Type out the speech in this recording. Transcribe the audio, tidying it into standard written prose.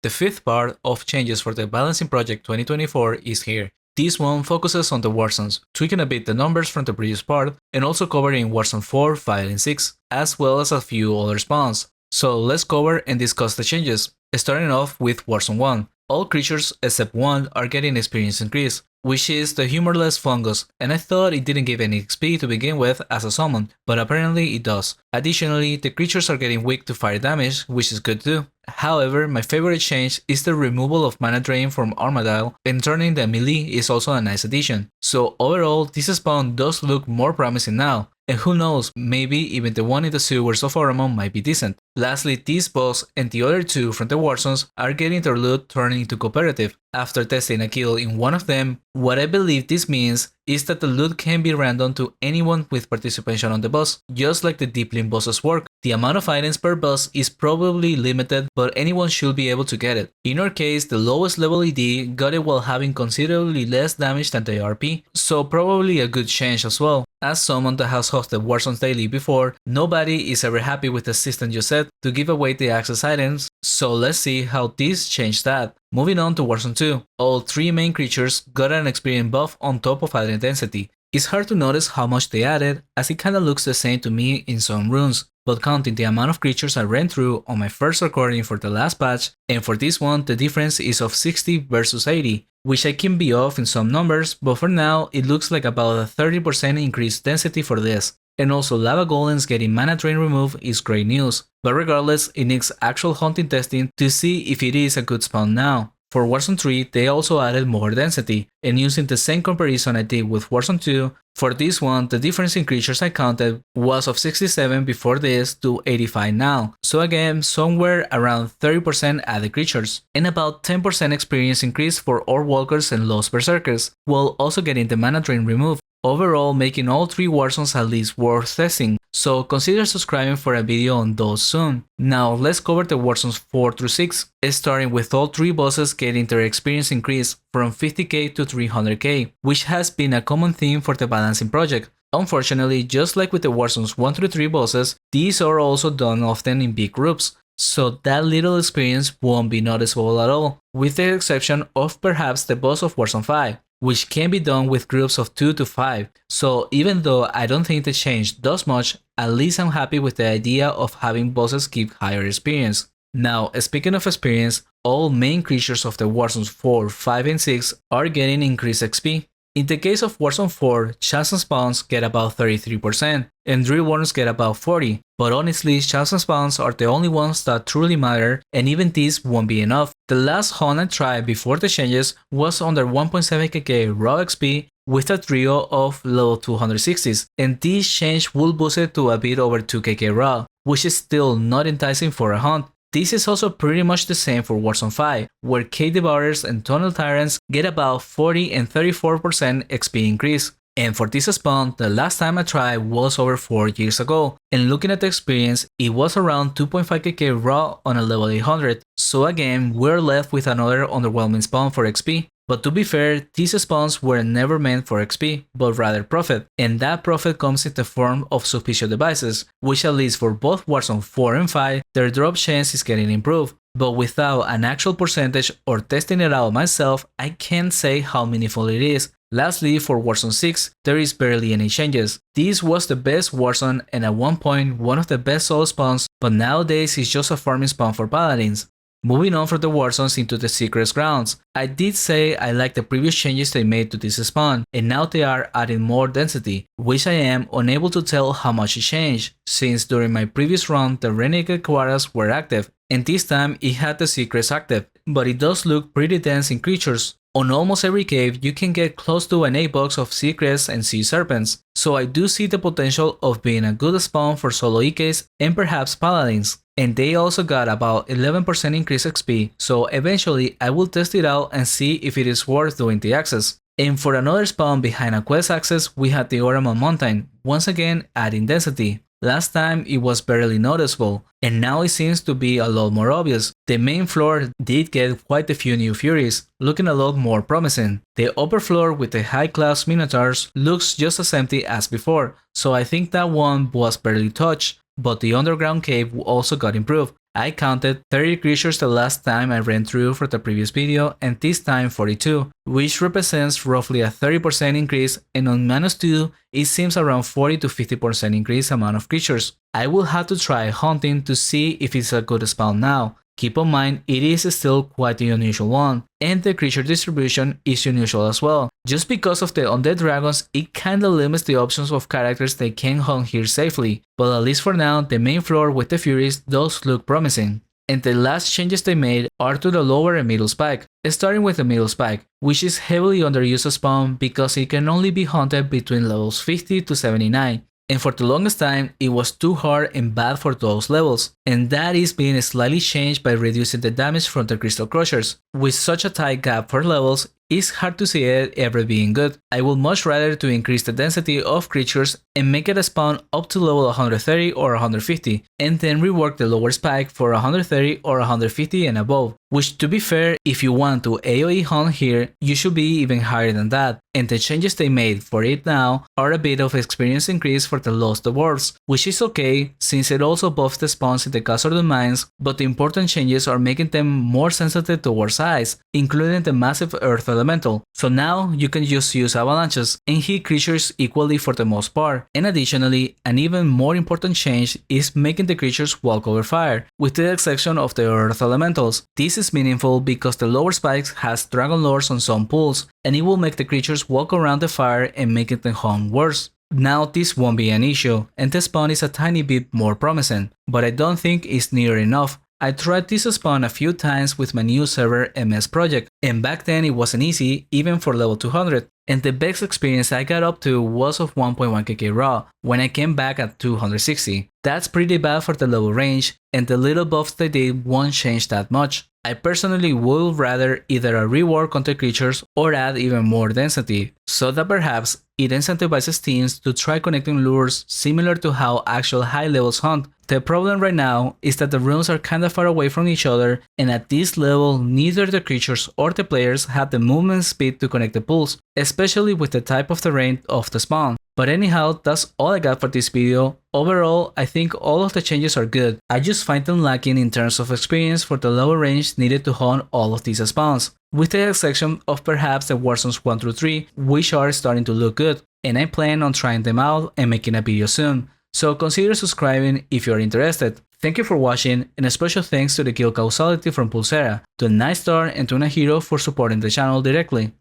The fifth part of changes for the Balancing Project 2024 is here. This one focuses on the Warzones, tweaking a bit the numbers from the previous part, and also covering Warzone 4, 5, and 6, as well as a few other spawns. So let's cover and discuss the changes, starting off with Warzone 1. All creatures except one are getting experience increase, which is the humorless fungus, and I thought it didn't give any XP to begin with as a summon, but apparently it does. Additionally, the creatures are getting weak to fire damage, which is good too. However, my favorite change is the removal of mana drain from Armadile, and turning the melee is also a nice addition. So overall, this spawn does look more promising now, and who knows, maybe even the one in the sewers of Oromon might be decent. Lastly, this boss and the other two from the Warzones are getting their loot turned into cooperative. After testing a kill in one of them, what I believe this means is that the loot can be random to anyone with participation on the boss, just like the deep limb bosses work. The amount of items per boss is probably limited, but anyone should be able to get it. In our case, the lowest level ED got it while having considerably less damage than the RP, so probably a good change as well. As someone that has hosted Warzones daily before, nobody is ever happy with the system you set to give away the access items, so let's see how this changed that. Moving on to Warzone 2, all three main creatures got an experience buff on top of added density. It's hard to notice how much they added, as it kinda looks the same to me in some runes, but counting the amount of creatures I ran through on my first recording for the last patch, and for this one the difference is of 60 versus 80, which I can be off in some numbers, but for now it looks like about a 30% increased density for this. And also lava golems getting mana drain removed is great news, but regardless it needs actual hunting testing to see if it is a good spawn now. For Warzone 3, they also added more density, and using the same comparison I did with Warzone 2, for this one the difference in creatures I counted was of 67 before this to 85 now, so again somewhere around 30% added creatures, and about 10% experience increase for Orc Walkers and Lost Berserkers, while also getting the mana drain removed. Overall, making all three Warzones at least worth testing, so consider subscribing for a video on those soon. Now let's cover the Warzones 4 through 6, starting with all three bosses getting their experience increase from 50k to 300k, which has been a common theme for the Balancing Project. Unfortunately, just like with the Warzones 1 through 3 bosses, these are also done often in big groups, so that little experience won't be noticeable at all, with the exception of perhaps the boss of Warzone 5. Which can be done with groups of 2 to 5, so even though I don't think the change does much, at least I'm happy with the idea of having bosses give higher experience. Now, speaking of experience, all main creatures of the Warzones 4, 5 and 6 are getting increased XP. In the case of Warzone 4, chance and spawns get about 33%, and drill worms get about 40%, but honestly, chance and spawns are the only ones that truly matter, and even these won't be enough. The last hunt I tried before the changes was under 1.7kk raw XP with a trio of level 260s, and this change will boost it to a bit over 2kk raw, which is still not enticing for a hunt. This is also pretty much the same for Warzone 5, where Cave Devourers and Tunnel Tyrants get about 40 and 34% XP increase. And for this spawn, the last time I tried was over 4 years ago, and looking at the experience, it was around 2.5kk raw on a level 800, so again, we're left with another underwhelming spawn for XP. But to be fair, these spawns were never meant for XP, but rather profit, and that profit comes in the form of suspicious devices, which at least for both Warzone 4 and 5, their drop chance is getting improved. But without an actual percentage or testing it out myself, I can't say how meaningful it is. Lastly, for Warzone 6, there is barely any changes. This was the best Warzone and at one point one of the best solo spawns, but nowadays it's just a farming spawn for paladins. Moving on from the Warzones into the Secret Grounds, I did say I like the previous changes they made to this spawn, and now they are adding more density, which I am unable to tell how much it changed, since during my previous run the Renegade Quarters were active, and this time it had the secrets active, but it does look pretty dense in creatures. On almost every cave you can get close to an 8 box of secrets and sea serpents, so I do see the potential of being a good spawn for solo EKs and perhaps paladins. And they also got about 11% increased XP, so eventually I will test it out and see if it is worth doing the access. And for another spawn behind a quest access, we had the Orc Mountaineer, once again adding density. Last time it was barely noticeable, and now it seems to be a lot more obvious. The main floor did get quite a few new furies, looking a lot more promising. The upper floor with the high class minotaurs looks just as empty as before, so I think that one was barely touched. But the underground cave also got improved. I counted 30 creatures the last time I ran through for the previous video, and this time 42, which represents roughly a 30% increase, and on -2 it seems around 40 to 50% increase amount of creatures. I will have to try hunting to see if it's a good spawn now. Keep in mind, it is still quite the unusual one, and the creature distribution is unusual as well. Just because of the undead dragons, it kinda limits the options of characters they can hunt here safely, but at least for now, the main floor with the Furies does look promising. And the last changes they made are to the lower and middle spike, starting with the middle spike, which is heavily underused as spawn because it can only be hunted between levels 50 to 79. And for the longest time, it was too hard and bad for those levels, and that is being slightly changed by reducing the damage from the Crystal Crushers. With such a tight gap for levels, it's hard to see it ever being good. I would much rather to increase the density of creatures and make it a spawn up to level 130 or 150, and then rework the lower spike for 130 or 150 and above, which to be fair, if you want to AoE hunt here, you should be even higher than that, and the changes they made for it now are a bit of experience increase for the Lost Dwarves, which is okay since it also buffs the spawns in the Castle of the Mines, but the important changes are making them more sensitive towards ice, including the massive earth elemental, so now you can just use avalanches and hit creatures equally for the most part. And additionally, an even more important change is making the creatures walk over fire, with the exception of the earth elementals. This is meaningful because the lower spikes has dragon lords on some pools, and it will make the creatures walk around the fire and making the hunt worse. Now this won't be an issue, and the spawn is a tiny bit more promising, but I don't think it's near enough. I tried this spawn a few times with my new server MS project, and back then it wasn't easy even for level 200, and the best experience I got up to was of 1.1kk raw when I came back at 260. That's pretty bad for the level range, and the little buffs they did won't change that much. I personally would rather either a rework on the creatures or add even more density, so that perhaps it incentivizes teams to try connecting lures similar to how actual high levels hunt. The problem right now is that the rooms are kinda far away from each other, and at this level neither the creatures or the players have the movement speed to connect the pools, especially with the type of terrain of the spawn. But anyhow, that's all I got for this video. Overall, I think all of the changes are good. I just find them lacking in terms of experience for the lower range needed to hunt all of these spawns, with the exception of perhaps the Warzones 1 through 3, which are starting to look good, and I plan on trying them out and making a video soon, so consider subscribing if you are interested. Thank you for watching, and a special thanks to the Kill Causality from Pulsera, to Nightstar and to Hero for supporting the channel directly.